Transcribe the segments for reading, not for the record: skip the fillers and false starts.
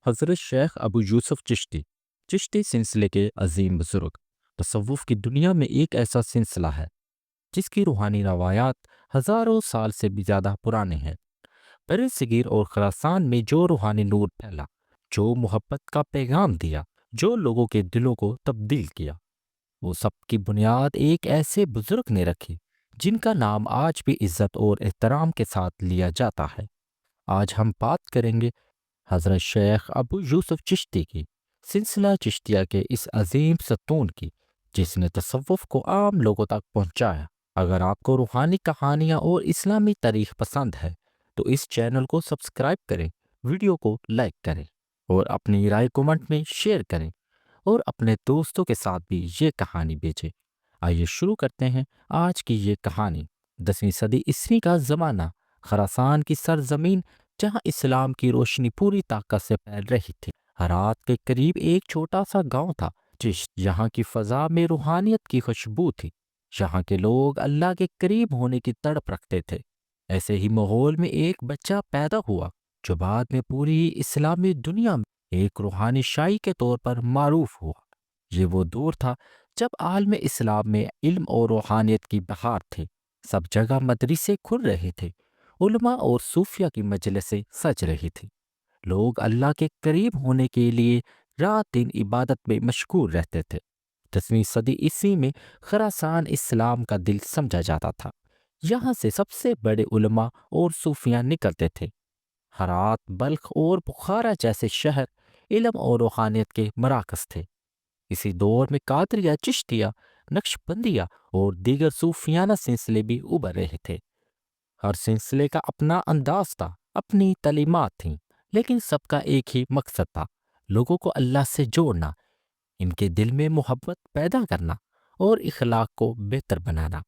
حضرت شیخ ابو یوسف چشتی چشتی سلسلے کے عظیم بزرگ تصوف کی دنیا میں ایک ایسا سلسلہ ہے جس کی روحانی روایات ہزاروں سال سے بھی زیادہ پرانے ہیں۔ بر صغیر اور خراسان میں جو روحانی نور پھیلا، جو محبت کا پیغام دیا، جو لوگوں کے دلوں کو تبدیل کیا، وہ سب کی بنیاد ایک ایسے بزرگ نے رکھی جن کا نام آج بھی عزت اور احترام کے ساتھ لیا جاتا ہے۔ آج ہم بات کریں گے حضرت شیخ ابو یوسف چشتی کی، سلسلہ چشتیہ کے اس عظیم ستون کی جس نے تصوف کو عام لوگوں تک پہنچایا۔ اگر آپ کو روحانی کہانیاں اور اسلامی تاریخ پسند ہے تو اس چینل کو سبسکرائب کریں، ویڈیو کو لائک کریں اور اپنی رائے کومنٹ میں شیئر کریں اور اپنے دوستوں کے ساتھ بھی یہ کہانی بھیجیں۔ آئیے شروع کرتے ہیں آج کی یہ کہانی۔ 10ویں صدی عیسوی کا زمانہ، خراسان کی سرزمین جہاں اسلام کی روشنی پوری طاقت سے پھیل رہی تھی۔ ہرات کے قریب ایک چھوٹا سا گاؤں تھا چشت۔ یہاں کی فضا میں روحانیت کی خوشبو تھی، یہاں کے لوگ اللہ کے قریب ہونے کی تڑپ رکھتے تھے۔ ایسے ہی ماحول میں ایک بچہ پیدا ہوا جو بعد میں پوری اسلامی دنیا میں ایک روحانی شاعر کے طور پر معروف ہوا۔ یہ وہ دور تھا جب عالم اسلام میں علم اور روحانیت کی بہار تھی۔ سب جگہ مدرسے کھل رہے تھے، علماء اور صوفیہ کی مجلسیں سج رہی تھی۔ لوگ اللہ کے قریب ہونے کے لیے رات دن عبادت میں مشغول رہتے تھے۔ 10ویں صدی عیسوی میں خراسان اسلام کا دل سمجھا جاتا تھا۔ یہاں سے سب سے بڑے علماء اور صوفیاں نکلتے تھے۔ ہرات، بلخ اور بخارا جیسے شہر علم اور روحانیت کے مراکز تھے۔ اسی دور میں قادریہ، چشتیہ، نقشبندیہ اور دیگر صوفیانہ سلسلے بھی ابھر رہے تھے۔ ہر سلسلے کا اپنا انداز تھا، اپنی تعلیمات تھیں، لیکن سب کا ایک ہی مقصد تھا: لوگوں کو اللہ سے جوڑنا، ان کے دل میں محبت پیدا کرنا اور اخلاق کو بہتر بنانا۔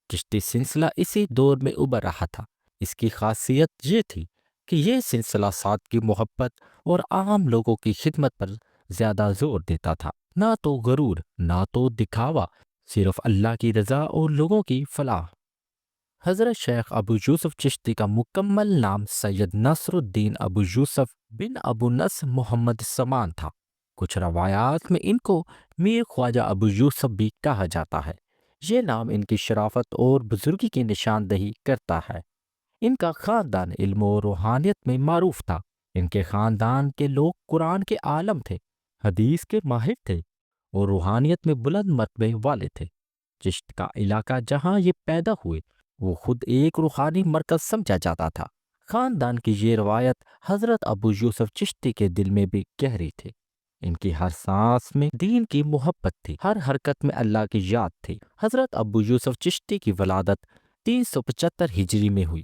چشتی سلسلہ اسی دور میں ابھر رہا تھا۔ اس کی خاصیت یہ تھی کہ یہ سلسلہ سادگی، محبت اور عام لوگوں کی خدمت پر زیادہ زور دیتا تھا۔ نہ تو غرور، نہ تو دکھاوا، صرف اللہ کی رضا اور لوگوں کی فلاح۔ حضرت شیخ ابو یوسف چشتی کا مکمل نام سید نصر الدین ابو یوسف بن ابو نصر محمد سمان تھا۔ کچھ روایات میں ان کو میر خواجہ ابو یوسف بھی کہا جاتا ہے۔ یہ نام ان کی شرافت اور بزرگی کی نشاندہی کرتا ہے۔ ان کا خاندان علم و روحانیت میں معروف تھا۔ ان کے خاندان کے لوگ قرآن کے عالم تھے، حدیث کے ماہر تھے اور روحانیت میں بلند مرتبے والے تھے۔ چشت کا علاقہ جہاں یہ پیدا ہوئے وہ خود ایک روحانی مرکز سمجھا جاتا تھا۔ خاندان کی یہ روایت حضرت ابو یوسف چشتی کے دل میں بھی گہری تھی۔ ان کی ہر سانس میں دین کی محبت تھی، ہر حرکت میں اللہ کی یاد تھی۔ حضرت ابو یوسف چشتی کی ولادت 375 ہجری میں ہوئی،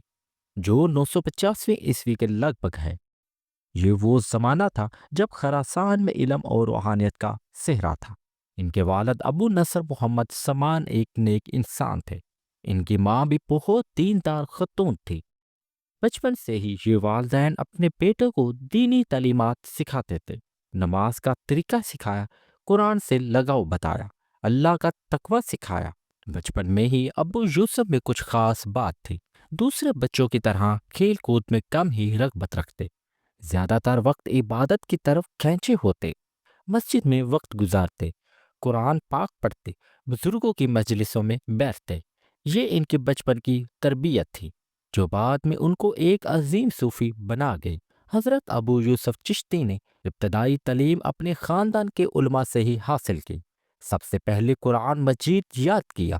جو 950 عیسوی کے لگ بھگ ہے۔ یہ وہ زمانہ تھا جب خراسان میں علم اور روحانیت کا صحرا تھا۔ ان کے والد ابو نصر محمد سمان ایک نیک انسان تھے۔ ان کی ماں بھی بہت دیندار خاتون تھی۔ بچپن سے ہی یہ والدین اپنے بیٹوں کو دینی تعلیمات سکھاتے تھے، نماز کا طریقہ سکھایا، قرآن سے لگاؤ بتایا، اللہ کا تقوی سکھایا۔ بچپن میں ہی ابو یوسف میں کچھ خاص بات تھی۔ دوسرے بچوں کی طرح کھیل کود میں کم ہی رغبت رکھتے، زیادہ تر وقت عبادت کی طرف کھینچے ہوتے، مسجد میں وقت گزارتے، قرآن پاک پڑھتے، بزرگوں کی مجلسوں میں بیٹھتے۔ یہ ان کے بچپن کی تربیت تھی جو بعد میں ان کو ایک عظیم صوفی بنا گئی۔ حضرت ابو یوسف چشتی نے ابتدائی تعلیم اپنے خاندان کے علماء سے ہی حاصل کی۔ سب سے پہلے قرآن مجید یاد کیا،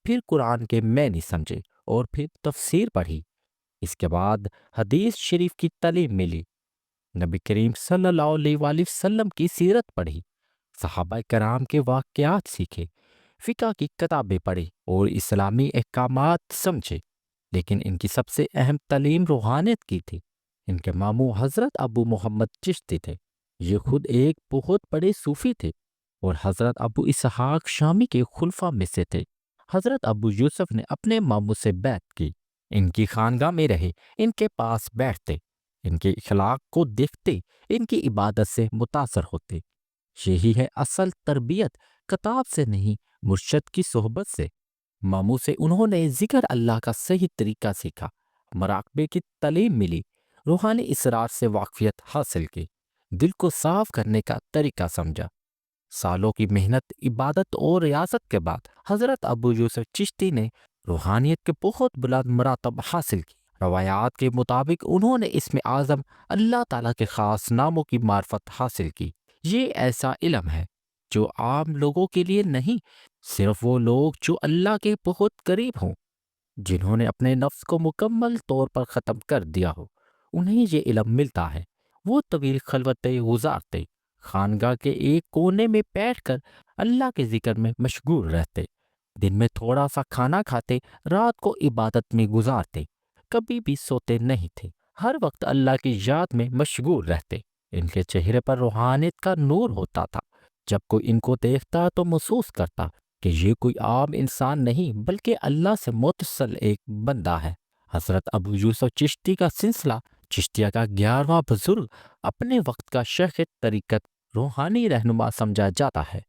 پھر قرآن کے معنی سمجھے اور پھر تفسیر پڑھی۔ اس کے بعد حدیث شریف کی تعلیم ملی، نبی کریم صلی اللہ علیہ وآلہ وسلم کی سیرت پڑھی، صحابہ کرام کے واقعات سیکھے، فقہ کی کتابیں پڑھی اور اسلامی احکامات سمجھے۔ لیکن ان کی سب سے اہم تعلیم روحانیت کی تھی۔ ان کے ماموں حضرت ابو محمد چشتی تھے۔ یہ خود ایک بہت بڑے صوفی تھے اور حضرت ابو اسحاق شامی کے خلفاء میں سے تھے۔ حضرت ابو یوسف نے اپنے ماموں سے بیعت کی، ان کی خانگاہ میں رہے، ان کے پاس بیٹھتے، ان کے اخلاق کو دیکھتے، ان کی عبادت سے متاثر ہوتے۔ یہی ہے اصل تربیت، کتاب سے نہیں، مرشد کی صحبت سے۔ ماموں سے انہوں نے ذکر اللہ کا صحیح طریقہ سیکھا، مراقبے کی تعلیم ملی، روحانی اسرار سے واقفیت حاصل کی۔ دل کو صاف کرنے کا طریقہ سمجھا۔ سالوں کی محنت، عبادت اور ریاضت کے بعد حضرت ابو یوسف چشتی نے روحانیت کے بہت بلند مراتب حاصل کی۔ روایات کے مطابق انہوں نے اسم اعظم اللہ تعالیٰ کے خاص ناموں کی معرفت حاصل کی۔ یہ ایسا علم ہے جو عام لوگوں کے لیے نہیں، صرف وہ لوگ جو اللہ کے بہت قریب ہوں، جنہوں نے اپنے نفس کو مکمل طور پر ختم کر دیا ہو، انہیں یہ علم ملتا ہے۔ وہ طویل خلوتیں گزارتے، خانگاہ کے ایک کونے میں بیٹھ کر اللہ کے ذکر میں مشغول رہتے، دن میں تھوڑا سا کھانا کھاتے، رات کو عبادت میں گزارتے، کبھی بھی سوتے نہیں تھے، ہر وقت اللہ کی یاد میں مشغول رہتے۔ ان کے چہرے پر روحانیت کا نور ہوتا تھا۔ جب کوئی ان کو دیکھتا تو محسوس کرتا کہ یہ کوئی عام انسان نہیں بلکہ اللہ سے متصل ایک بندہ ہے۔ حضرت ابو یوسف چشتی کا سلسلہ چشتیہ کا 11واں بزرگ، اپنے وقت کا شیخ طریقت، روحانی رہنما سمجھا جاتا ہے۔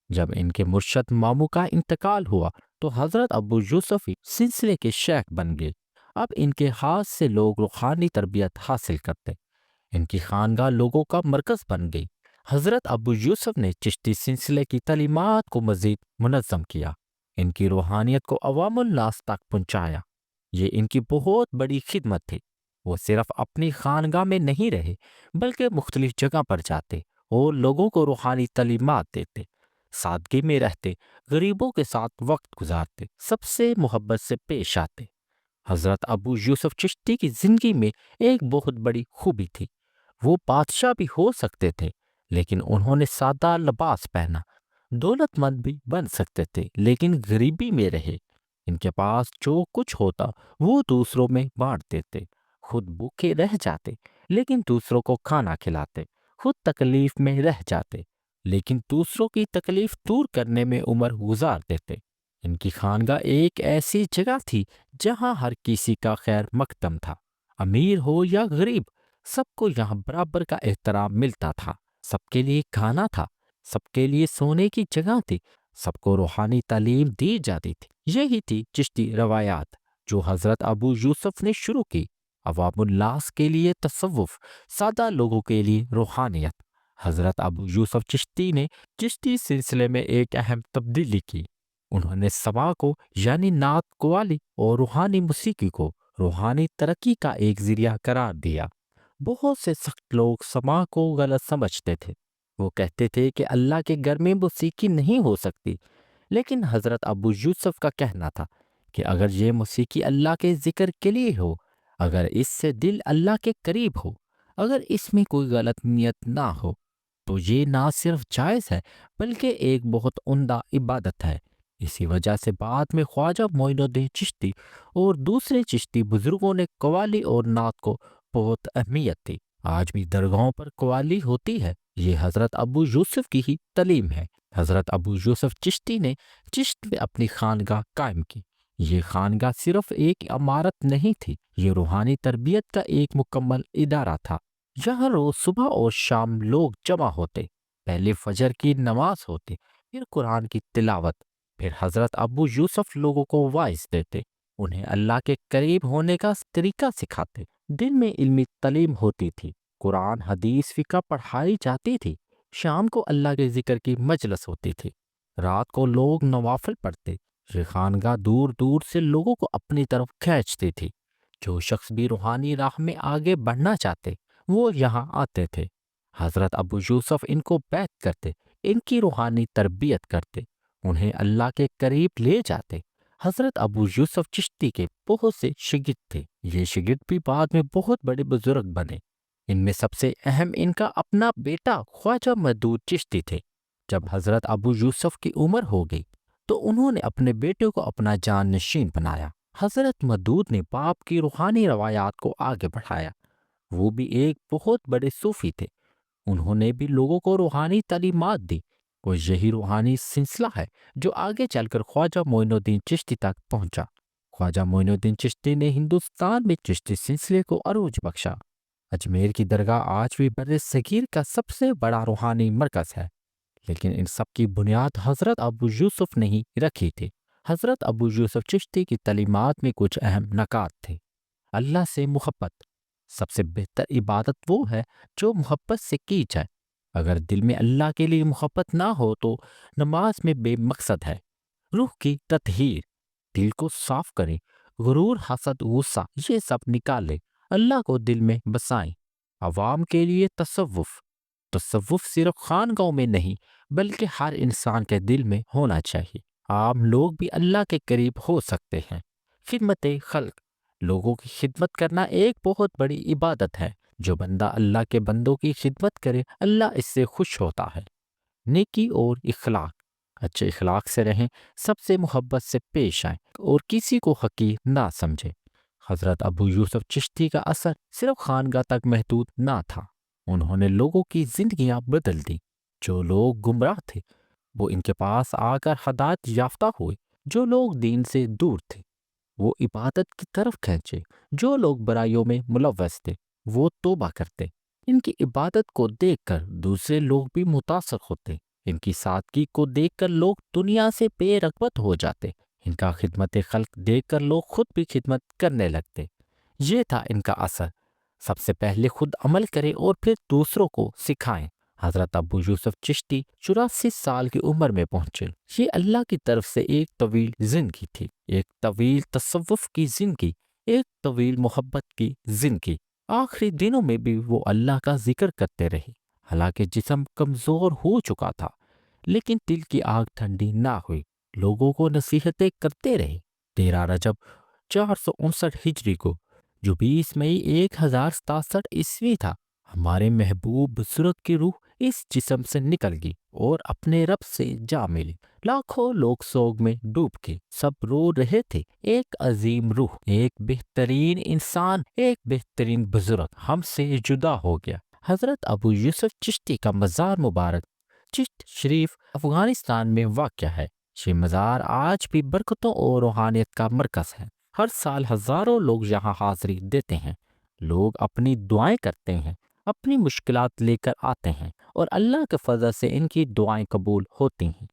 جب ان کے مرشد ماموں کا انتقال ہوا تو حضرت ابو یوسف سلسلے کے شیخ بن گئے۔ اب ان کے ہاتھ سے لوگ روحانی تربیت حاصل کرتے، ان کی خانگاہ لوگوں کا مرکز بن گئی۔ حضرت ابو یوسف نے چشتی سلسلے کی تعلیمات کو مزید منظم کیا، ان کی روحانیت کو عوام الناس تک پہنچایا۔ یہ ان کی بہت بڑی خدمت تھی۔ وہ صرف اپنی خانگاہ میں نہیں رہے بلکہ مختلف جگہ پر جاتے اور لوگوں کو روحانی تعلیمات دیتے، سادگی میں رہتے، غریبوں کے ساتھ وقت گزارتے، سب سے محبت سے پیش آتے۔ حضرت ابو یوسف چشتی کی زندگی میں ایک بہت بڑی خوبی تھی۔ وہ بادشاہ بھی ہو سکتے تھے لیکن انہوں نے سادہ لباس پہنا، دولت مند بھی بن سکتے تھے لیکن غریبی میں رہے۔ ان کے پاس جو کچھ ہوتا وہ دوسروں میں بانٹ دیتے، خود بھوکے رہ جاتے لیکن دوسروں کو کھانا کھلاتے، خود تکلیف میں رہ جاتے لیکن دوسروں کی تکلیف دور کرنے میں عمر گزار دیتے۔ ان کی خانگاہ ایک ایسی جگہ تھی جہاں ہر کسی کا خیر مقدم تھا، امیر ہو یا غریب، سب کو یہاں برابر کا احترام ملتا تھا۔ سب کے لیے کھانا تھا، سب کے لیے سونے کی جگہ تھی، سب کو روحانی تعلیم دی جاتی تھی۔ یہی تھی چشتی روایات جو حضرت ابو یوسف نے شروع کی، عوام الناس کے لیے تصوف، سادہ لوگوں کے لیے روحانیت۔ حضرت ابو یوسف چشتی نے چشتی سلسلے میں ایک اہم تبدیلی کی۔ انہوں نے سماع کو یعنی نعت قوالی اور روحانی موسیقی کو روحانی ترقی کا ایک ذریعہ قرار دیا۔ بہت سے سخت لوگ سماع کو غلط سمجھتے تھے، وہ کہتے تھے کہ اللہ کے گھر میں موسیقی نہیں ہو سکتی، لیکن حضرت ابو یوسف کا کہنا تھا کہ اگر یہ موسیقی اللہ کے ذکر کے لیے ہو، اگر اس سے دل اللہ کے قریب ہو، اگر اس میں کوئی غلط نیت نہ ہو، تو یہ نہ صرف جائز ہے بلکہ ایک بہت عمدہ عبادت ہے۔ اسی وجہ سے بعد میں خواجہ معین الدین چشتی اور دوسرے چشتی بزرگوں نے قوالی اور نعت کو بہت اہمیت دی۔ آج بھی درگاہوں پر قوالی ہوتی ہے، یہ حضرت ابو یوسف کی ہی تعلیم ہے۔ حضرت ابو یوسف چشتی نے چشت میں اپنی خانگاہ قائم کی۔ یہ خانگاہ صرف ایک عمارت نہیں تھی، یہ روحانی تربیت کا ایک مکمل ادارہ تھا۔ یہاں روز صبح اور شام لوگ جمع ہوتے، پہلے فجر کی نماز ہوتی، پھر قرآن کی تلاوت، پھر حضرت ابو یوسف لوگوں کو وعظ دیتے، انہیں اللہ کے قریب ہونے کا طریقہ سکھاتے۔ دن میں علمی تعلیم ہوتی تھی، قرآن حدیث فقہ پڑھائی جاتی تھی، شام کو اللہ کے ذکر کی مجلس ہوتی تھی، رات کو لوگ نوافل پڑھتے۔ یہ خانگاہ دور دور سے لوگوں کو اپنی طرف کھینچتی تھی۔ جو شخص بھی روحانی راہ میں آگے بڑھنا چاہتے وہ یہاں آتے تھے۔ حضرت ابو یوسف ان کو بیعت کرتے، ان کی روحانی تربیت کرتے، انہیں اللہ کے قریب لے جاتے۔ حضرت ابو یوسف چشتی کے بہت سے شاگرد تھے، یہ شاگرد بھی بعد میں بہت بڑے بزرگ بنے۔ ان میں سب سے اہم ان کا اپنا بیٹا خواجہ مودود چشتی تھے۔ جب حضرت ابو یوسف کی عمر ہو گئی تو انہوں نے اپنے بیٹے کو اپنا جان نشین بنایا۔ حضرت مودود نے باپ کی روحانی روایات کو آگے بڑھایا، وہ بھی ایک بہت بڑے صوفی تھے، انہوں نے بھی لوگوں کو روحانی تعلیمات دی۔ وہ یہی روحانی سلسلہ ہے جو آگے چل کر خواجہ معین الدین چشتی تک پہنچا۔ خواجہ معین الدین چشتی نے ہندوستان میں چشتی سلسلے کو عروج بخشا۔ اجمیر کی درگاہ آج بھی بر صغیر کا سب سے بڑا روحانی مرکز ہے، لیکن ان سب کی بنیاد حضرت ابو یوسف نے ہی رکھی تھی۔ حضرت ابو یوسف چشتی کی تعلیمات میں کچھ اہم نکات تھے۔ اللہ سے محبت، سب سے بہتر عبادت وہ ہے جو محبت سے کی جائے۔ اگر دل میں اللہ کے لیے محبت نہ ہو تو نماز میں بے مقصد ہے۔ روح کی تطہیر، دل کو صاف کریں، غرور، حسد، غصہ یہ سب نکالیں، اللہ کو دل میں بسائیں۔ عوام کے لیے تصوف صرف خانقاہوں میں نہیں بلکہ ہر انسان کے دل میں ہونا چاہیے۔ عام لوگ بھی اللہ کے قریب ہو سکتے ہیں۔ خدمت خلق، لوگوں کی خدمت کرنا ایک بہت بڑی عبادت ہے۔ جو بندہ اللہ کے بندوں کی خدمت کرے اللہ اس سے خوش ہوتا ہے۔ نیکی اور اخلاق، اچھے اخلاق سے رہیں، سب سے محبت سے پیش آئیں اور کسی کو حقیر نہ سمجھیں۔ حضرت ابو یوسف چشتی کا اثر صرف خانقاہ تک محدود نہ تھا، انہوں نے لوگوں کی زندگیاں بدل دیں۔ جو لوگ گمراہ تھے وہ ان کے پاس آ کر ہدایت یافتہ ہوئے، جو لوگ دین سے دور تھے وہ عبادت کی طرف کھینچے، جو لوگ برائیوں میں ملوث تھے وہ توبہ کرتے۔ ان کی عبادت کو دیکھ کر دوسرے لوگ بھی متاثر ہوتے، ان کی سادگی کو دیکھ کر لوگ دنیا سے بے رغبت ہو جاتے، ان کا خدمت خلق دیکھ کر لوگ خود بھی خدمت کرنے لگتے۔ یہ تھا ان کا اثر۔ سب سے پہلے خود عمل کریں اور پھر دوسروں کو سکھائیں۔ حضرت ابو یوسف چشتی 84 سال کی عمر میں پہنچے۔ یہ اللہ کی طرف سے ایک طویل زندگی تھی، ایک طویل تصوف کی زندگی، ایک طویل محبت کی زندگی۔ آخری دنوں میں بھی وہ اللہ کا ذکر کرتے رہے، حالانکہ جسم کمزور ہو چکا تھا، لیکن دل کی آگ ٹھنڈی نہ ہوئی، لوگوں کو نصیحتیں کرتے رہے۔ 13 رجب 459 ہجری کو، جو 20 مئی 1067 عیسوی تھا، ہمارے محبوب بزرگ کی روح اس جسم سے نکل گئی اور اپنے رب سے جا ملی۔ لاکھوں لوگ سوگ میں ڈوب کے سب رو رہے تھے۔ ایک عظیم روح، ایک بہترین انسان، ایک بہترین بزرگ ہم سے جدا ہو گیا۔ حضرت ابو یوسف چشتی کا مزار مبارک چشت شریف افغانستان میں واقع ہے۔ یہ مزار آج بھی برکتوں اور روحانیت کا مرکز ہے۔ ہر سال ہزاروں لوگ یہاں حاضری دیتے ہیں، لوگ اپنی دعائیں کرتے ہیں، اپنی مشکلات لے کر آتے ہیں اور اللہ کے فضل سے ان کی دعائیں قبول ہوتی ہیں۔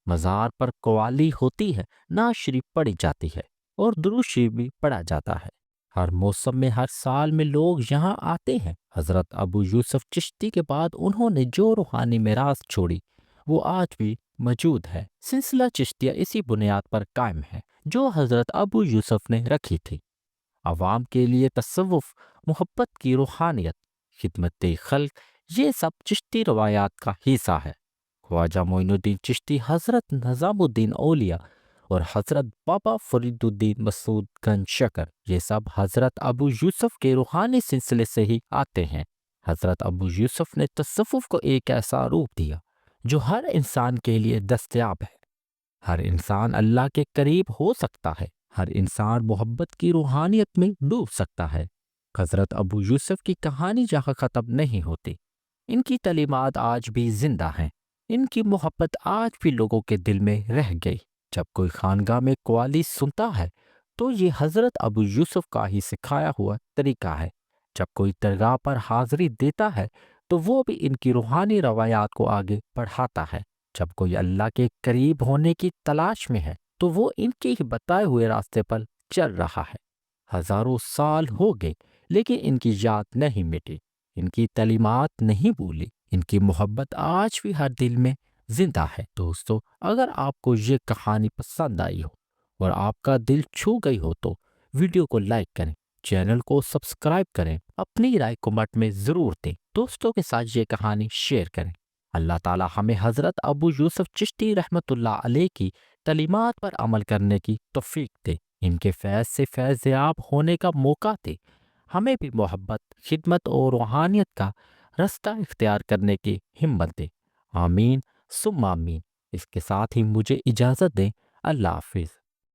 مزار پر قوالی ہوتی ہے، نعت شریف پڑھی جاتی ہے اور درود شریف بھی پڑھا جاتا ہے۔ ہر موسم میں، ہر سال میں لوگ یہاں آتے ہیں۔ حضرت ابو یوسف چشتی کے بعد انہوں نے جو روحانی میراث چھوڑی وہ آج بھی موجود ہے۔ سلسلہ چشتیہ اسی بنیاد پر قائم ہے جو حضرت ابو یوسف نے رکھی تھی۔ عوام کے لیے تصوف، محبت کی روحانیت، خدمت خلق، یہ سب چشتی روایات کا حصہ ہے۔ خواجہ معین الدین چشتی، حضرت نظام الدین اولیاء اور حضرت بابا فرید الدین مسعود گنج شکر، یہ سب حضرت ابو یوسف کے روحانی سلسلے سے ہی آتے ہیں۔ حضرت ابو یوسف نے تصوف کو ایک ایسا روپ دیا جو ہر انسان کے لیے دستیاب ہے۔ ہر انسان اللہ کے قریب ہو سکتا ہے، ہر انسان محبت کی روحانیت میں ڈوب سکتا ہے۔ حضرت ابو یوسف کی کہانی جہاں ختم نہیں ہوتی، ان کی تعلیمات آج بھی زندہ ہیں، ان کی محبت آج بھی لوگوں کے دل میں رہ گئی۔ جب کوئی خانقاہ میں قوالی سنتا ہے تو یہ حضرت ابو یوسف کا ہی سکھایا ہوا طریقہ ہے۔ جب کوئی درگاہ پر حاضری دیتا ہے تو وہ بھی ان کی روحانی روایات کو آگے بڑھاتا ہے۔ جب کوئی اللہ کے قریب ہونے کی تلاش میں ہے تو وہ ان کے ہی بتائے ہوئے راستے پر چل رہا ہے۔ ہزاروں سال ہو گئے لیکن ان کی یاد نہیں مٹی، ان کی تعلیمات نہیں بھولی، ان کی محبت آج بھی ہر دل میں زندہ ہے۔ دوستو، اگر آپ کو یہ کہانی پسند آئی ہو اور آپ کا دل چھو گئی ہو تو ویڈیو کو لائک کریں، چینل کو سبسکرائب کریں، اپنی رائے کمنٹ میں ضرور دیں، دوستوں کے ساتھ یہ کہانی شیئر کریں۔ اللہ تعالی ہمیں حضرت ابو یوسف چشتی رحمۃ اللہ علیہ کی تعلیمات پر عمل کرنے کی توفیق دے، ان کے فیض سے فیض یاب ہونے کا موقع دے، ہمیں بھی محبت، خدمت اور روحانیت کا راستہ اختیار کرنے کی ہمت دے۔ آمین ثم آمین۔ اس کے ساتھ ہی مجھے اجازت دیں۔ اللہ حافظ۔